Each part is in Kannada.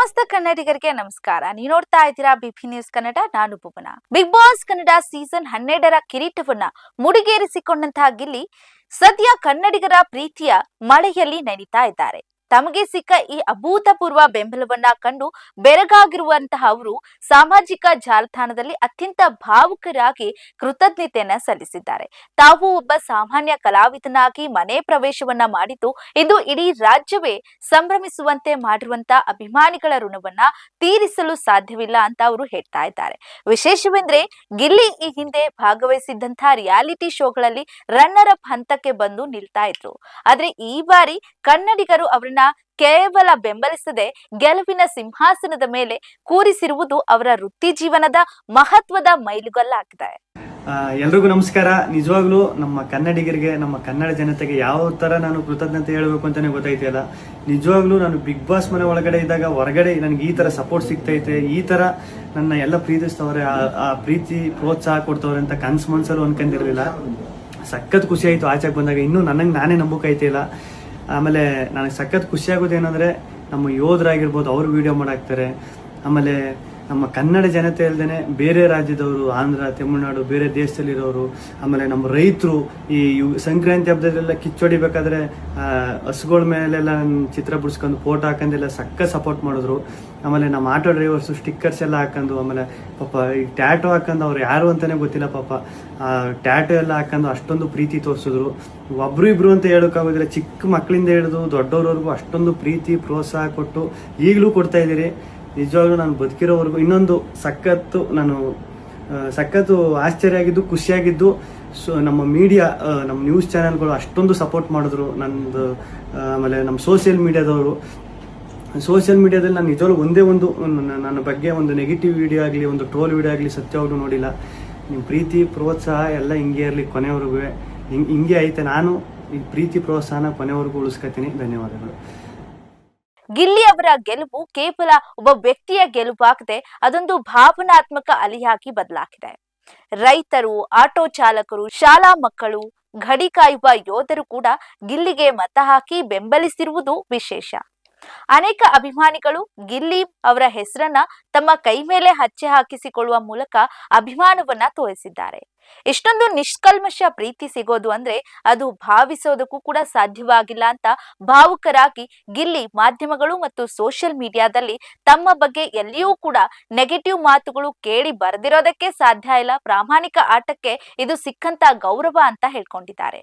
ಸಮಸ್ತ ಕನ್ನಡಿಗರಿಗೆ ನಮಸ್ಕಾರ. ನೀವು ನೋಡ್ತಾ ಇದ್ದೀರಾ ಬಿಪಿ ನ್ಯೂಸ್ ಕನ್ನಡ. ನಾನು Bhuvana. Big boss Kannada season 12ರ ಕಿರೀಟವನ್ನ ಮುಡಿಗೇರಿಸಿಕೊಂಡಂತಹ ಗಿಲ್ಲಿ ಸದ್ಯ ಕನ್ನಡಿಗರ ಪ್ರೀತಿಯ ಮಳೆಯಲ್ಲಿ ನೆನೀತಾ ಇದ್ದಾರೆ. ತಮಗೆ ಸಿಕ್ಕ ಈ ಅಭೂತಪೂರ್ವ ಬೆಂಬಲವನ್ನ ಕಂಡು ಬೆರಗಾಗಿರುವಂತಹ ಅವರು ಸಾಮಾಜಿಕ ಜಾಲತಾಣದಲ್ಲಿ ಅತ್ಯಂತ ಭಾವುಕರಾಗಿ ಕೃತಜ್ಞತೆಯನ್ನ ಸಲ್ಲಿಸಿದ್ದಾರೆ. ತಾವು ಒಬ್ಬ ಸಾಮಾನ್ಯ ಕಲಾವಿದನಾಗಿ ಮನೆ ಪ್ರವೇಶವನ್ನ ಮಾಡಿದ್ದು ಇಂದು ಇಡೀ ರಾಜ್ಯವೇ ಸಂಭ್ರಮಿಸುವಂತೆ ಮಾಡಿರುವಂತಹ ಅಭಿಮಾನಿಗಳ ಋಣವನ್ನ ತೀರಿಸಲು ಸಾಧ್ಯವಿಲ್ಲ ಅಂತ ಅವರು ಹೇಳ್ತಾ ಇದ್ದಾರೆ. ವಿಶೇಷವೆಂದ್ರೆ ಗಿಲ್ಲಿ ಈ ಹಿಂದೆ ಭಾಗವಹಿಸಿದ್ದಂತಹ ರಿಯಾಲಿಟಿ ಶೋಗಳಲ್ಲಿ ರನ್ನರ್ ಅಪ್ ಹಂತಕ್ಕೆ ಬಂದು ನಿಲ್ತಾ ಇದ್ರು. ಆದ್ರೆ ಈ ಬಾರಿ ಕನ್ನಡಿಗರು ಅವರನ್ನ ಕೇವಲ ಬೆಂಬಲಿಸದೆ ಗೆಲುವಿನ ಸಿಂಹಾಸನದ ಮೇಲೆ ಕೂರಿಸಿರುವುದು ಅವರ ವೃತ್ತಿ ಜೀವನದ ಮಹತ್ವದ ಮೈಲುಗಲ್ಲಾಗಿದೆ. ಎಲ್ರಿಗೂ ನಮಸ್ಕಾರ. ನಿಜವಾಗ್ಲೂ ನಮ್ಮ ಕನ್ನಡಿಗರಿಗೆ, ನಮ್ಮ ಕನ್ನಡ ಜನತೆಗೆ ಯಾವ ತರ ನಾನು ಕೃತಜ್ಞತೆ ಹೇಳಬೇಕು ಅಂತಾನೆ ಗೊತ್ತಾಯ್ತಿಲ್ಲ. ನಿಜವಾಗ್ಲೂ ನಾನು ಬಿಗ್ ಬಾಸ್ ಮನೆ ಒಳಗಡೆ ಇದ್ದಾಗ ಹೊರಗಡೆ ನನಗೆ ಈ ತರ ಸಪೋರ್ಟ್ ಸಿಗ್ತೈತೆ, ಈ ತರ ನನ್ನ ಎಲ್ಲ ಪ್ರೀತಿಸ್ತವ್ರೆ, ಆ ಪ್ರೀತಿ ಪ್ರೋತ್ಸಾಹ ಕೊಡ್ತವ್ರೆ ಅಂತ ಕನ್ಸು ಮನ್ಸಲ್ಲೂ ಅನ್ಕೊಂಡಿರ್ಲಿಲ್ಲ. ಸಖತ್ ಖುಷಿ ಆಯ್ತು ಆಚೆಗೆ ಬಂದಾಗ. ಇನ್ನೂ ನನಗೆ ನಾನೇ ನಂಬಕೈತಿಲ್ಲ. ಆಮೇಲೆ ನನಗೆ ಸಖತ್ ಖುಷಿ ಆಗೋದೇನೆಂದರೆ ನಮ್ಮ ಯೋಧರಾಗಿರ್ಬೋದು, ಅವರು ವಿಡಿಯೋ ಮಾಡಾಕ್ತಾರೆ. ಆಮೇಲೆ ನಮ್ಮ ಕನ್ನಡ ಜನತೆ ಅಲ್ಲದೆ ಬೇರೆ ರಾಜ್ಯದವರು, ಆಂಧ್ರ, ತಮಿಳುನಾಡು, ಬೇರೆ ದೇಶದಲ್ಲಿರೋರು, ಆಮೇಲೆ ನಮ್ಮ ರೈತರು ಈ ಸಂಕ್ರಾಂತಿ ಹಬ್ಬದಲ್ಲೆಲ್ಲ ಕಿಚ್ಚೊಡಿಬೇಕಾದ್ರೆ ಹಸುಗಳ ಮೇಲೆಲ್ಲ ಚಿತ್ರ ಬಿಡಿಸ್ಕೊಂಡು ಫೋಟೋ ಹಾಕೊಂಡೆಲ್ಲ ಸಖತ್ ಸಪೋರ್ಟ್ ಮಾಡಿದ್ರು. ಆಮೇಲೆ ನಮ್ಮ ಆಟೋ ಡ್ರೈವರ್ಸು ಸ್ಟಿಕ್ಕರ್ಸ್ ಎಲ್ಲ ಹಾಕೊಂಡು, ಆಮೇಲೆ ಪಾಪ ಈ ಟ್ಯಾಟೋ ಹಾಕೊಂಡು ಅವ್ರು ಯಾರು ಅಂತಾನೆ ಗೊತ್ತಿಲ್ಲ ಪಾಪ, ಟ್ಯಾಟೋ ಎಲ್ಲ ಹಾಕೊಂಡು ಅಷ್ಟೊಂದು ಪ್ರೀತಿ ತೋರಿಸಿದ್ರು. ಒಬ್ರು ಇಬ್ರು ಅಂತ ಹೇಳೋಕ್ಕಾಗೋದಿಲ್ಲ, ಚಿಕ್ಕ ಮಕ್ಕಳಿಂದ ಹಿಡಿದು ದೊಡ್ಡವ್ರವರೆಗೂ ಅಷ್ಟೊಂದು ಪ್ರೀತಿ ಪ್ರೋತ್ಸಾಹ ಕೊಟ್ಟು ಈಗಲೂ ಕೊಡ್ತಾ ಇದ್ದೀರಿ. ನಿಜವಾಗ್ಲೂ ನಾನು ಬದುಕಿರೋವರೆಗೂ ಇನ್ನೊಂದು ಸಖತ್ತು ಆಶ್ಚರ್ಯ ಆಗಿದ್ದು, ಖುಷಿಯಾಗಿದ್ದು ನಮ್ಮ ಮೀಡಿಯಾ, ನಮ್ಮ ನ್ಯೂಸ್ ಚಾನೆಲ್ಗಳು ಅಷ್ಟೊಂದು ಸಪೋರ್ಟ್ ಮಾಡಿದ್ರು ನಂದು. ಆಮೇಲೆ ನಮ್ಮ ಸೋಷಿಯಲ್ ಮೀಡಿಯಾದಲ್ಲಿ ನಾನು ನಿಜವಾಗ್ಲೂ ಒಂದೇ ಒಂದು ನನ್ನ ಬಗ್ಗೆ ಒಂದು ನೆಗೆಟಿವ್ ವಿಡಿಯೋ ಆಗಲಿ, ಒಂದು ಟ್ರೋಲ್ ವಿಡಿಯೋ ಆಗಲಿ ಸತ್ಯವಾಗ್ಲೂ ನೋಡಿಲ್ಲ. ನಿಮ್ಮ ಪ್ರೀತಿ ಪ್ರೋತ್ಸಾಹ ಎಲ್ಲ ಹಿಂಗೆ ಇರಲಿ ಕೊನೆವರೆಗೂ, ಹಿಂಗೆ ಐತೆ. ನಾನು ಈ ಪ್ರೀತಿ ಪ್ರೋತ್ಸಾಹನ ಕೊನೆವರೆಗೂ ಉಳಿಸ್ಕೊತೀನಿ. ಧನ್ಯವಾದಗಳು. ಗಿಲ್ಲಿ ಅವರ ಗೆಲುವು ಕೇವಲ ಒಬ್ಬ ವ್ಯಕ್ತಿಯ ಗೆಲುವಾಗದೆ ಅದೊಂದು ಭಾವನಾತ್ಮಕ ಅಲೆಯಾಗಿ ಬದಲಾಗಿದೆ. ರೈತರು, ಆಟೋ ಚಾಲಕರು, ಶಾಲಾ ಮಕ್ಕಳು, ಗಡಿ ಕಾಯುವ ಯೋಧರು ಕೂಡ ಗಿಲ್ಲಿಗೆ ಮತ ಹಾಕಿ ಬೆಂಬಲಿಸಿರುವುದು ವಿಶೇಷ. ಅನೇಕ ಅಭಿಮಾನಿಗಳು ಗಿಲ್ಲಿ ಅವರ ಹೆಸರನ್ನ ತಮ್ಮ ಕೈ ಮೇಲೆ ಹಚ್ಚೆ ಹಾಕಿಸಿಕೊಳ್ಳುವ ಮೂಲಕ ಅಭಿಮಾನವನ್ನ ತೋರಿಸಿದ್ದಾರೆ. ಇಷ್ಟೊಂದು ನಿಷ್ಕಲ್ಮಶ ಪ್ರೀತಿ ಸಿಗೋದು ಅಂದ್ರೆ ಅದು ಭಾವಿಸೋದಕ್ಕೂ ಕೂಡ ಸಾಧ್ಯವಾಗಿಲ್ಲ ಅಂತ ಭಾವುಕರಾಗಿ ಗಿಲ್ಲಿ ಮಾಧ್ಯಮಗಳು ಮತ್ತು ಸೋಷಿಯಲ್ ಮೀಡಿಯಾದಲ್ಲಿ ತಮ್ಮ ಬಗ್ಗೆ ಎಲ್ಲಿಯೂ ಕೂಡ ನೆಗೆಟಿವ್ ಮಾತುಗಳು ಕೇಳಿ ಬರೆದಿರೋದಕ್ಕೆ ಸಾಧ್ಯ ಇಲ್ಲ. ಪ್ರಾಮಾಣಿಕ ಆಟಕ್ಕೆ ಇದು ಸಿಕ್ಕಂತ ಗೌರವ ಅಂತ ಹೇಳ್ಕೊಂಡಿದ್ದಾರೆ.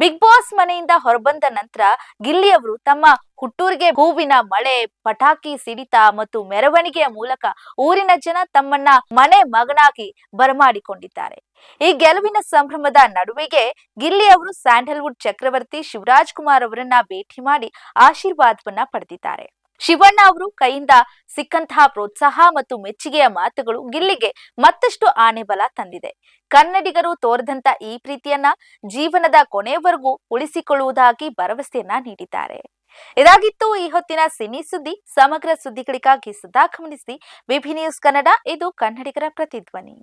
ಬಿಗ್ ಬಾಸ್ ಮನೆಯಿಂದ ಹೊರಬಂದ ನಂತರ ಗಿಲ್ಲಿ ಅವರು ತಮ್ಮ ಹುಟ್ಟೂರಿಗೆ ಹೂವಿನ ಮಳೆ, ಪಟಾಕಿ ಸಿಡಿತ ಮತ್ತು ಮೆರವಣಿಗೆಯ ಮೂಲಕ ಊರಿನ ಜನ ತಮ್ಮನ್ನ ಮನೆ ಮಗನಾಗಿ ಬರಮಾಡಿಕೊಂಡಿದ್ದಾರೆ. ಈ ಗೆಲುವಿನ ಸಂಭ್ರಮದ ನಡುವೆಗೆ ಗಿಲ್ಲಿ ಅವರು ಸ್ಯಾಂಡಲ್ವುಡ್ ಚಕ್ರವರ್ತಿ ಶಿವರಾಜ್ ಕುಮಾರ್ ಅವರನ್ನ ಭೇಟಿ ಮಾಡಿ ಆಶೀರ್ವಾದವನ್ನ ಪಡೆದಿದ್ದಾರೆ. ಶಿವಣ್ಣ ಅವರು ಕೈಯಿಂದ ಸಿಕ್ಕಂತಹ ಪ್ರೋತ್ಸಾಹ ಮತ್ತು ಮೆಚ್ಚುಗೆಯ ಮಾತುಗಳು ಗಿಲ್ಲಿಗೆ ಮತ್ತಷ್ಟು ಆನೆಬಲ ತಂದಿದೆ. ಕನ್ನಡಿಗರು ತೋರದಂತ ಈ ಪ್ರೀತಿಯನ್ನ ಜೀವನದ ಕೊನೆಯವರೆಗೂ ಉಳಿಸಿಕೊಳ್ಳುವುದಾಗಿ ಭರವಸೆಯನ್ನ ನೀಡಿದ್ದಾರೆ. ಇದಾಗಿತ್ತು ಈ ಹೊತ್ತಿನ ಸಿನಿ ಸುದ್ದಿ. ಸಮಗ್ರ ಸುದ್ದಿಗಳಿಗಾಗಿ ಸದಾ ಗಮನಿಸಿ ಬಿಪಿ ನ್ಯೂಸ್ ಕನ್ನಡ. ಇದು ಕನ್ನಡಿಗರ ಪ್ರತಿಧ್ವನಿ.